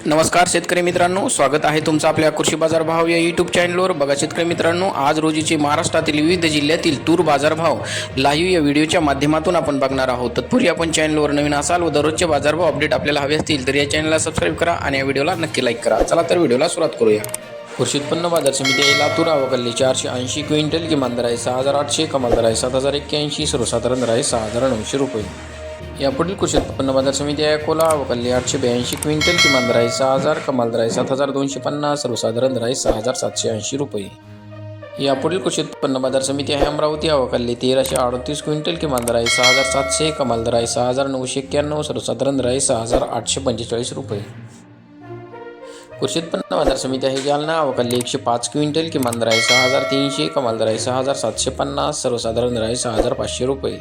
नमस्कार शेतकरी मित्रांनो, स्वागत आहे तुमचं आपल्या कृषी बाजार भाव या यूट्यूब चॅनलवर। बघा शेतकरी मित्रांनो, आज रोजीचे महाराष्ट्रातील विविध जिल्ह्यातील तूर बाजारभाव लाईव्ह या व्हिडिओच्या माध्यमातून आपण बघणार आहोत। तत्पूर्वी आपण चॅनलवर नवीन असाल व दररोजचे बाजारभाव अपडेट आपल्याला हवे असतील तर या चॅनलला सबस्क्राईब करा आणि या व्हिडिओला नक्की लाईक करा। चला तर व्हिडिओला सुरुवात करूया। कृषी उत्पन्न बाजार समिती आहे लातूर, आवकल्ली 480 क्विंटल, किमान दर आहे 6800, कमाल दर आहे 7081, सर्वसाधारण दर आहे 6900 रुपये। यापुढील कृषी उत्पन्न बाजार समिती आहे अकोला, आवकल्ली 882 क्विंटल, किमान दर आहे 6000, कमाल दर आहे 7250, सर्वसाधारण दर आहे 6780 रुपये। यापुढील कृषी उत्पन्न बाजार समिती आहे अमरावती, आवकल्ली 1338 क्विंटल, किमान दर आहे 6700, कमाल दर आहे 6991, सर्वसाधारण दर आहे 6845 रुपये। कृषी उत्पन्न बाजार समिती आहे जालना, आवकल्ली 105 क्विंटल, किमान दर आहे 6300, कमाल दर आहे 6750, सर्वसाधारण दर आहे 6500 रुपये।